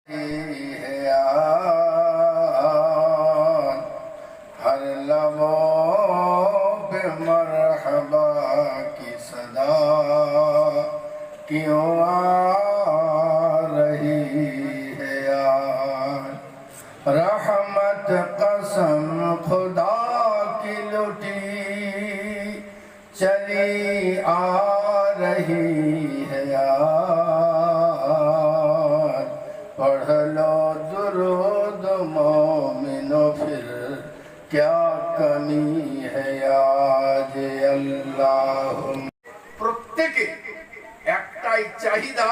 है यार हर लबों पे मरहबा की सदा क्यों आ रही है यार। रहमत कसम खुदा की लुटी चली आ रही है यार। पढ़ लो दुरूद मोमिनो फिर क्या कमी है याद अल्लाह। প্রত্যেকে একটাই চাহিদা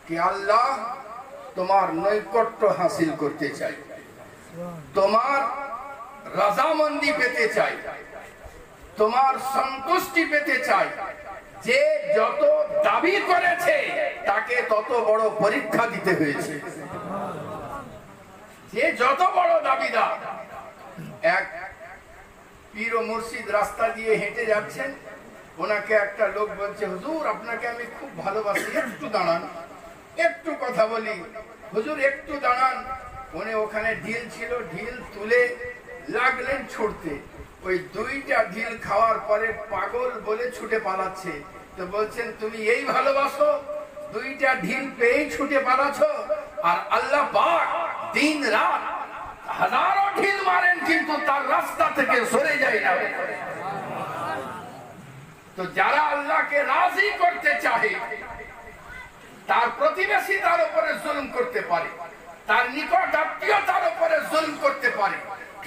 কি আল্লাহ তোমার নৈকট্য হাসিল করতে চাই, তোমার রাজামন্দি পেতে চাই, তোমার সন্তুষ্টি পেতে চাই। যে যত দাবি করেছে তাকে তত বড় পরীক্ষা দিতে হয়েছে। যে যত বড় দাবিদার। এক পীর ও মুর্শিদ রাস্তা দিয়ে হেঁটে যাচ্ছেন, ওনাকে একটা লোক বলছে, হুজুর আপনাকে আমি খুব ভালোবাসি, একটু দাঁড়ান, একটু কথা বলি। হুজুর একটু দাঁড়ান। উনি ওখানে ঢিল ছিল, ঢিল তুলে লাগলেন ছুটতে। ওই দুইটা ঢিল খাওয়ার পরে পাগল বলে ছুটে পালাচ্ছে। তো বলছেন তুমি এই ভালোবাসো, দুইটা ঢিল পেয়ে ছুটে পালাচ্ছ? আর আল্লাহ পাক দিন রাত হাজারো ঢিল মারেন কিন্তু তার রাস্তা থেকে সরে যায় না। তো যারা আল্লাহকে রাজি করতে চায়, তার প্রতিবেশী তার উপরে জুলুম করতে পারে, তার নিকট আত্মীয় তার উপরে জুলুম করতে পারে,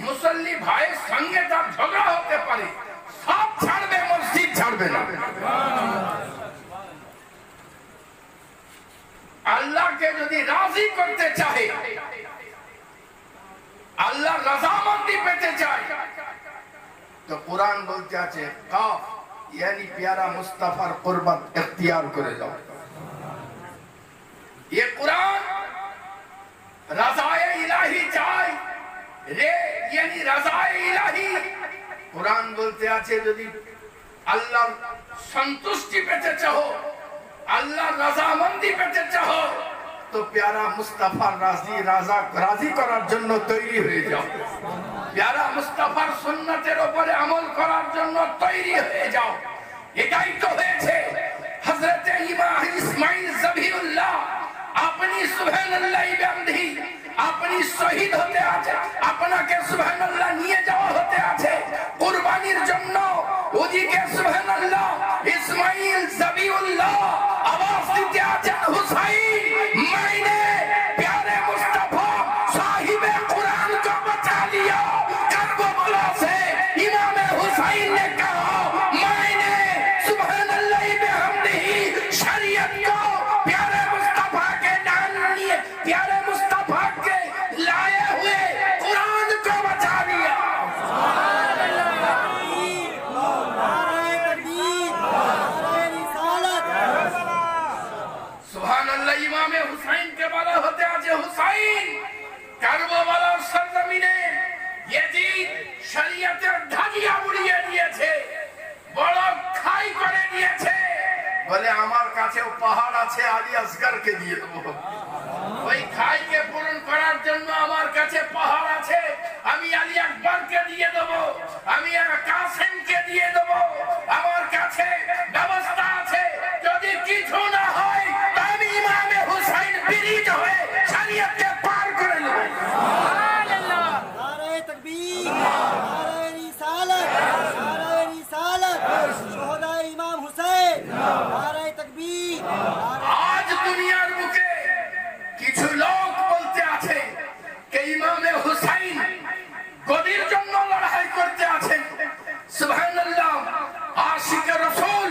মুসল্লি ভাইয়ের সঙ্গে তার ঝগড়া হতে পারে, সব ছাড়বে, মসজিদ ছাড়বে না। আল্লাহকে যদি রাজি করতে চায়, আল্লাহ রাজামন্দি পেতে চায়, তো কোরআন বলতে আছে কাফ यानी प्यारा मुस्तफार कुर्बत इख्तियार करे जाओ। ये कुरान रज़ाए इलाही चाय रे यानी रज़ाए इलाही। कुरान बोलते आछे यदि আল্লাহর সন্তুষ্টি পেতে চাও, আল্লাহর রাজামন্দি পেতে চাও, তো প্যারা মুস্তাফার রাজি করার জন্য তৈরি হয়ে যাও। প্যারা মুস্তাফার সুন্নতের উপরে আমল করার জন্য তৈরি হয়ে যাও। এটাই তো হয়েছে। হযরত ইমাম ইসমাঈল জবিউল্লাহ আপনি সুবহানাল্লাহ বিহামদিহি আপনি শহীদ হতে আছে, আপনাকে সুবহানাল্লাহ নিয়ে যাওয়া হতে আছে কুরবানির জন্য। ওদিকে সুবহানাল্লাহ ইসমাঈল জবিউল্লাহ আওয়াজ দিতে আছেন হুসাইন মাইনে প্যারে মুস্তাফা সাহিবে কুরআন को बचा लिया। करबला से इमाम हुसैन ने कहा मैंने सुबहानल्लाह बिहम्दिही शरीयत को प्यारे मुस्तफा के नाम लिए प्यारे मुस्तफा के लाए हुए कुरान को बचा लिया। सुबहानल्लाह इमाम हुसैन के बारे होते आज हुसैन কারবালার সরজমিনে ইয়াজিদ শরীয়তের ধাজিয়া উড়িয়ে দিয়েছে, বড় খাই করে দিয়েছে। বলে আমার কাছেও পাহাড় আছে, আলী আসগরকে দিয়ে দেব। ওই খাইকে পূরণ করার জন্য আমার কাছে পাহাড় আছে, আমি আলী আকবরকে দিয়ে দেব, আমি কাসেমকে দিয়ে দেব। আমার কাছে ব্যবস্থা আছে, যদি কিছু না হয় আমি ইমামে হুসাইন বিরিত হয়ে শরীয়তকে পার করে নেব। आज दुनियार बुके কিছু লোক বলতে আছে যে ইমামে হুসাইন গদির জন্য লড়াই করতে আছেন। সুবহানাল্লাহ। আশিকে রাসূল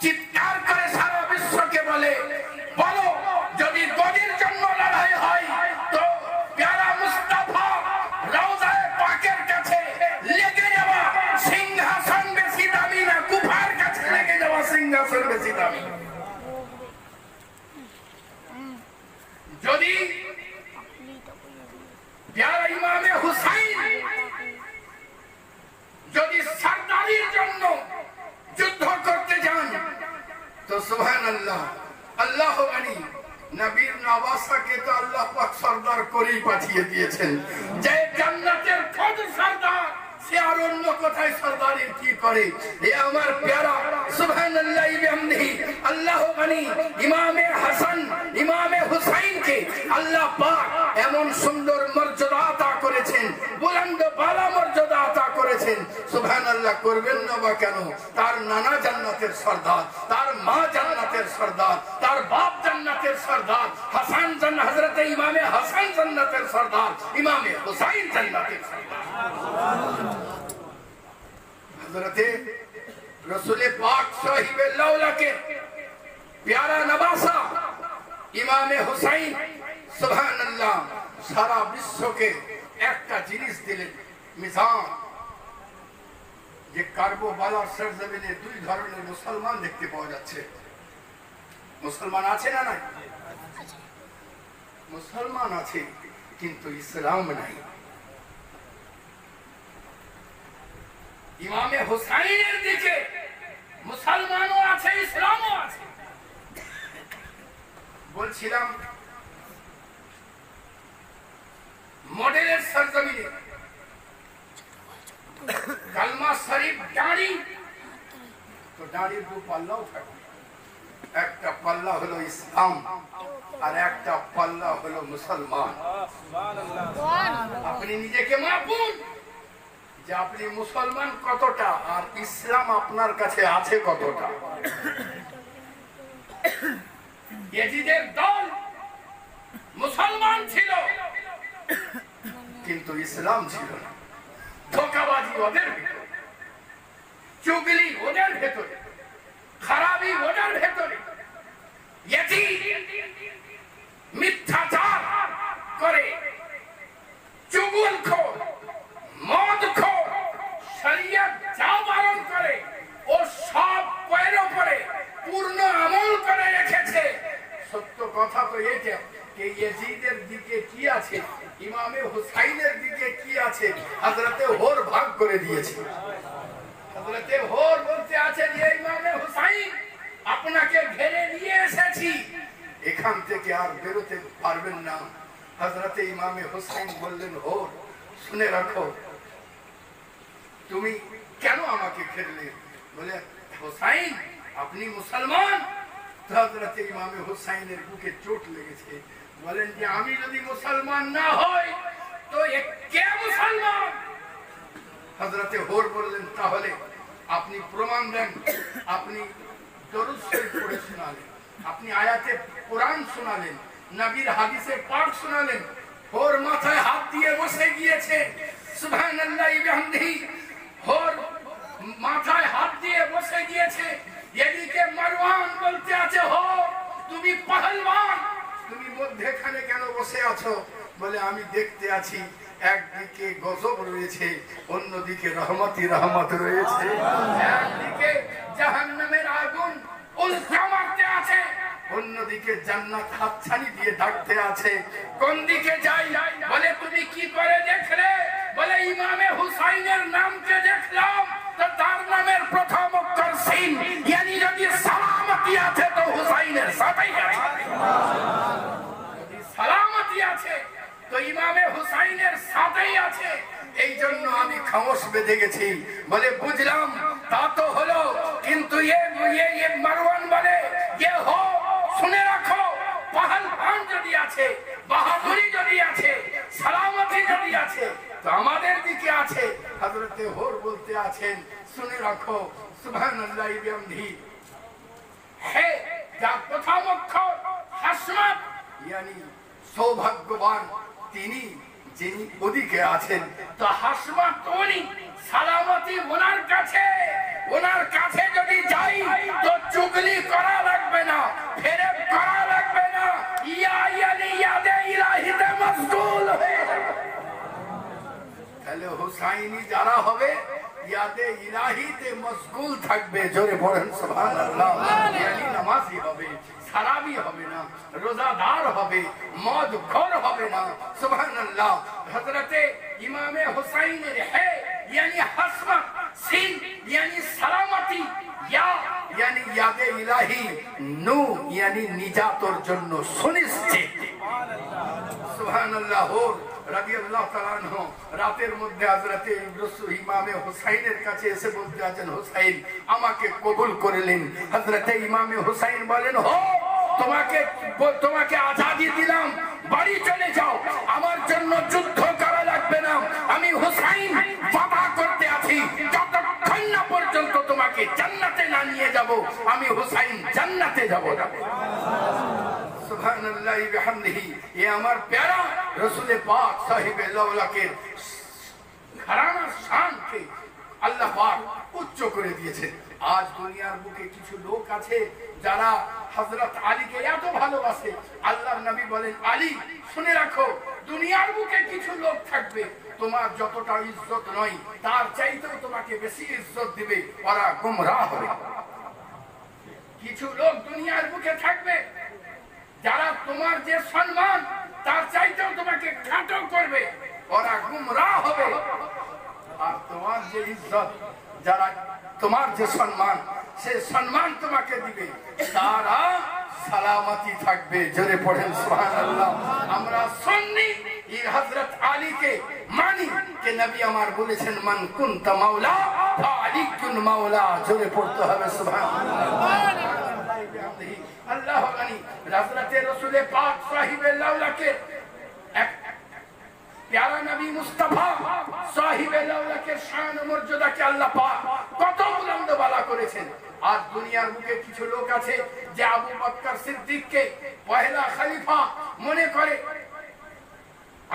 চিৎকার করে সারা বিশ্বকে বলে, বলো যদি গদির জন্য লড়াই হয় তো প্যারা মুস্তাফা রওজায়ে পাকের কাছে লেগে যাওয়া সিংহাসন বেশি দামি না, কুফার কাছে লেগে যাওয়া সিংহাসন বেশি দামি। যদি প্যারা ইমামে হুসাইন যদি সরদারির জন্য যুদ্ধ করতে যান তো সুবহানাল্লাহ আল্লাহ আলী নবীর নবাসাকে তো আল্লাহ পাক সরদার করেই পাঠিয়ে দিয়েছেন। যে জান্নাতের খোদ সরদার, সে আর অন্য কোথায় সরদারি কি করে? এ আমার প্যারা সুবহানাল্লাহি বিহামদিহি আল্লাহু গানি ইমামে হাসান ইমামে হুসাইনকে আল্লাহ পাক এমন সুন্দর মর্যাদা আতা করেছেন, বুলন্দ বালা মর্যাদা আতা করেছেন। সুবহানাল্লাহ করবেন না বা কেন? তার নানা জান্নাতের সরদার, তার মা জান্নাতের সরদার, তার বাপ জান্নাতের সরদার। হাসান জান্নাত হযরতে ইমামে হাসান জান্নাতের সরদার, ইমামে হুসাইন জান্নাতের সরদার। হযরতে রাসূল পাক সাহিবে লাউলাকে প্যারা নবাসা ইমামে হুসাইন সুবহানাল্লাহ সারা বিশ্বকে একটা জিনিস দিলেন মিজান, যে কারবালার সরজমিনে দুই ধরনের মুসলমান দেখতে পাওয়া যাচ্ছে। মুসলমান আছে না নাই? মুসলমান আছে কিন্তু ইসলাম নাই। ইমামে হুসাইনের দিকে মুসলমানও আছে, ইসলামও আছে। বলছিলাম মডেলের সরজমিনে কালমা শরীফ দাঁড়ি, তো দাঁড়ির দু পাল্লাও থাকে। একটা পাল্লা হলো ইসলাম আর একটা পাল্লা হলো মুসলমান। আপনি নিজেকে মাপুন যে আপনি মুসলমান কতটা আর ইসলাম আপনার কাছে আছে কতটা। ইয়াজিদের দল মুসলমান ছিল কিন্তু ইসলাম ছিল না। ধোঁকাবাজি ওদের ভিতরে, চুগলি ওদের ভেতরে, খারাপি ওদের ভেতরে, মিথ্যাচার করে, চুগলখোর, মদখোর, শরীয়ত যা পালন করে ও সব কয়ের উপরে পূর্ণ আমল করে রেখেছে। সত্য কথা তো এইটা যে ইয়াজিদের দিকে কি আছে, ইমামে হুসাইনের দিকে কি আছে, হযরতে হোর ভাগ করে দিয়েছে। হযরতে হোর বলতে আছে যে ইমামে হুসাইন আপনাকে ঘিরে নিয়ে এসেছি, এখান থেকে আর বেরোতে পারবেন না। হযরতে ইমামে হুসাইন বললেন, হোর শুনে রাখো, তুমি কেন আমাকে ঘিরলে? বলে, হুসাইন আপনি মুসলমান? হযরতে ইমামে হুসাইনের বুকে চোট লেগেছে। বলেন যে আমি যদি মুসলমান না হই তো কে মুসলমান? হযরতে হোর বললেন, তাহলে আপনি প্রমাণ দেন। আপনি দরুদ শরীফ পড়ে শোনালেন, আপনি আয়াতে কোরআন শোনালেন, নবীর হাদিসে পাক শোনালেন। হোর মাথায় হাত দিয়ে বসে গিয়েছে। সুবহানাল্লাহি বিহামদিহি হোর মাথায় হাত দিয়ে বসে গিয়েছে। এদিকে মারওয়ান বলতে আছে, হো তুমি পহলওয়ান, তুমি মধ্যখানে কেন বসে আছো? বলে, আমি দেখতে আছি একদিকে গজব রয়েছে, অন্যদিকে রহমতি রহমত রয়েছে। একদিকে জাহান্নামের আগুন উল্কা মারতে আছে, অন্যদিকে জান্নাত হাতছানি দিয়ে ডাকতে আছে। কোন দিকে যাই? বলে, তুমি কি করে দেখলে? বলে, ইমামে হুসাইনের নামকে দেখলাম তো তার নামের প্রথম অক্ষর সিন, yani যদি সালামতি আছে তো হুসাইনের সাথেই আছে। যদি সালামতি আছে তো ইমামে হুসাইনের সাথেই আছে। এই জন্য আমি খামোশ বেঁধে গেছি। বলে, বুঝলাম তা তো হলো, কিন্তু মারওয়ান বলে, হো শুনে রাখো, পাহালপান যদি আছে, বাহাদুরি যদি আছে, সালামতি যদি আছে তো আমাদের দিকে আছে। হযরতে হোর বলতে আছেন, শুনে রাখো, সুবহানাল্লাহি বিহামদিহি হে যার প্রথম অক্ষর হাসমত, yani সৌভাগ্যবান তিনি যিনি ওদিকে আছেন। তো হাসমত উনি, সালামতি ওনার কাছে। ওনার কাছে যদি যাই তো চুগলি করা লাগবে না, ফেরেব করা লাগবে না, ইয়াদে ইলাহিতে মশগুল হয়ে যাবে। তাহলে হুসাইনি যারা হবে ইয়াদে ইলাহিতে মশগুল থাকবে। জোরে পড়েন সুবহানাল্লাহ। ইয়ানি নামাজি হবে, সারাবি হবে না, রোজাদার হবে, মদখোর হবে না। সুবহানাল্লাহ। হযরতে ইমামে হুসাইনের হে yani হাসমত, সিন yani সালামতি, ইয়া यानी यादे इलाही, नू यानी निजातर जन्नो सुनिश्चित। सुबहानाल्लाह। রাদিয়াল্লাহু তাআলা আনহু রাতের মধ্যে হযরতে ইমামে হুসাইনের কাছে এসে বলতে আছেন, হুসাইন আমাকে কবুল করলেন। হযরতে ইমামে হুসাইন বলেন, হো তোমাকে আজাদি দিলাম, বাড়ি চলে যাও, আমার জন্য যুদ্ধ করা লাগবে না। আমি হুসাইন ওয়াদা করতে আছি, যতক্ষণ না পর্যন্ত তোমাকে জান্নাতে না নিয়ে যাব, আমি হুসাইন জান্নাতে যাব না। সুবহানাল্লাহ বিহামদিহি। এ আমার প্যারা রাসূল পাক সাহিবে লাউলাকে ঘরানার শানকে আল্লাহ পাক উচ্চ করে দিয়েছেন। আজ দুনিয়ার বুকে কিছু লোক আছে যারা হযরত আলীকে এত ভালোবাসে। আল্লাহর নবী বলেন, আলী শুনে রাখো, দুনিয়ার বুকে কিছু লোক থাকবে তোমার যতটা ইজ্জত নয় তার চাইতেও তোমাকে বেশি ইজ্জত দিবে, ওরা গুমরাহ হবে। কিছু লোক দুনিয়ার বুকে থাকবে যারা তোমার যে সম্মান তার চাইতেও তোমাকে খাটো করবে, ওরা গুমরাহ হবে। আর তোমার যে ইজ্জত, যারা তোমার যে সম্মান, সে সম্মান তোমাকে দিবে, তারা সালামতি থাকবে। জোরে পড়েন সুবহানাল্লাহ। আমরা সুন্নি এই হযরত আলীকে মানি যে নবী আমার বলেছেন, মান কুনতা মাওলা ফাআলিকুন মাওলা। জোরে পড়তে হবে সুবহানাল্লাহ। আল্লাহ গানি হযরতে রাসূল পাক সাহিবে লাউলাকে এক প্যারা নবী মুস্তাফা সাহিবে লাউলাকে শান ও মর্যাদাকে আল্লাহ পাক কত বুলন্দ বালা করেছেন। আজ দুনিয়ার বুকে কিছু লোক আছে যে আবু বকর সিদ্দিককে পহেলা খলিফা মনে করে,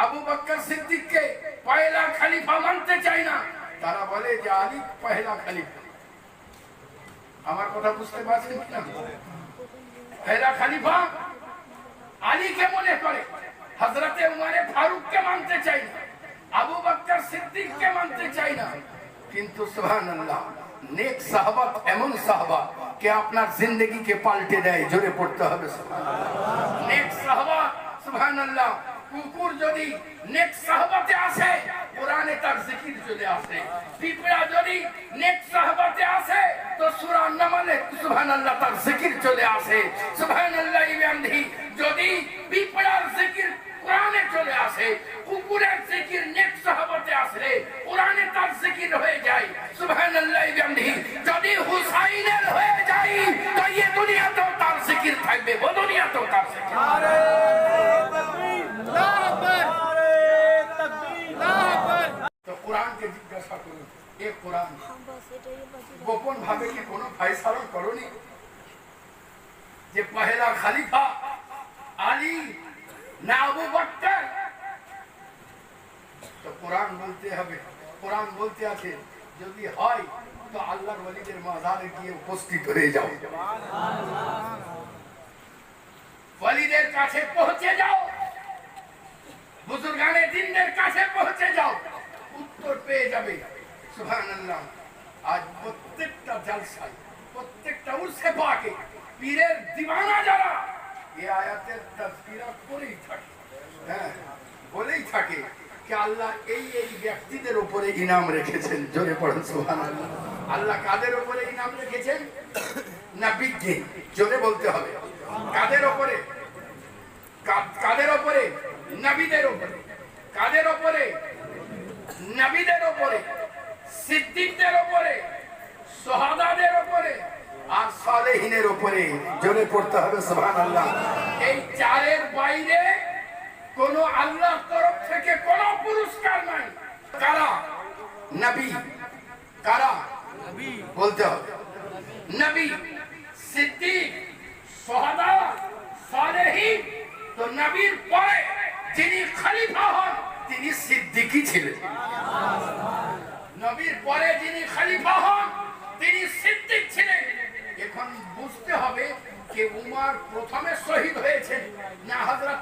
আবু বকর সিদ্দিককে পহেলা খলিফা মানতে চায় না। তারা বলে যে আলী পহেলা খলিফা। আমার কথা বুঝতে পারছেন কিনা? পহেলা খলিফা আলীকে মনে করে, হযরতে উমরে ফারুককে মানতে চাই না, আবু বকর সিদ্দিককে মানতে চাই না। কিন্তু সুবহানাল্লাহ, নেক সাহাবা এমন সাহাবা কে আপনার জিন্দেগিকে পাল্টে দেয়। জোরে পড়তে হবে সুবহানাল্লাহ। নেক সাহাবা সুবহানাল্লাহ। কুকুর যদি নেক সাহাবাতে আসে, কোরআনে তার জিকির চলে আসে। পিঁপড়া যদি নেক সাহাবাতে আসে, তো সূরা নামলে সুবহানাল্লাহ তার জিকির চলে আসে। সুবহানাল্লাহ বিহামদিহি। যদি পিঁপড়ার জিকির কোরআনে চলে আসে, কুকুরের জিকির নেক সাহাবাতে আসলে কোরআনে তার জিকির হয়ে যায়। সুবহানাল্লাহ বিহামদিহি। যদি হুসাইনের হয়ে যায়, তো এই দুনিয়াতেও তার জিকির থাকবে, ও দুনিয়াতেও তার জিকির। আরে তাকবীর, আল্লাহু আকবার, আরে তাকবীর, আল্লাহু আকবার। তো কোরআনকে জিজ্ঞাসা করুন, এই কোরআন গোপন ভাবে কি কোনো ফয়সালা করনি যে পহেলা খলিফা আলী না আবু বকর? তো কোরআন বলতে হবে, কোরআন বলতে আছে যদি হয় তো আল্লাহর ওলিদের মাজারে গিয়ে উপস্থিত হয়ে যাও, ওলিদের কাছে পৌঁছে যাও, বুজুর্গানে দিনদের কাছে পৌঁছে যাও, উত্তর পেয়ে যাবে। সুবহানাল্লাহ। আজ প্রত্যেকটা জলসায়, প্রত্যেকটা উরসে পাকে পীরের দিওয়ানা যারা এই আয়াতের তাযকিরা করেই থাকে, হ্যাঁ বলেই থাকে যে আল্লাহ এই এই ব্যক্তিদের উপরে ইনাম রেখেছেন। জোরে পড়েন সুবহানাল্লাহ। আল্লাহ কাদের উপরে ইনাম রেখেছেন? নবীকে। জোরে বলতে হবে, কাদের উপরে? কাদের উপরে? নবীদের উপরে। কাদের উপরে? নবীদের উপরে, সিদ্দিকদের উপরে, সুহাদাদের উপরে আর সালেহিনের উপরে। জোরে পড়তে হবে সুবহানাল্লাহ। এই চারের বাইরে কোন আল্লাহর তরফ থেকে কোন পুরস্কার নাই। কারা? নবী। কারা? নবী। বলতে হবে নবী, সিদ্দিক, সুহাদা, সালেহিন। তো নবীর পরে যিনি খলিফা হন তিনি সিদ্দিকই ছিলেন। নবীর পরে যিনি খলিফা হন তিনি সিদ্দিক ছিলেন। এখন বুঝতে হবে যে উমর প্রথমে শহীদ হয়েছেন না হযরত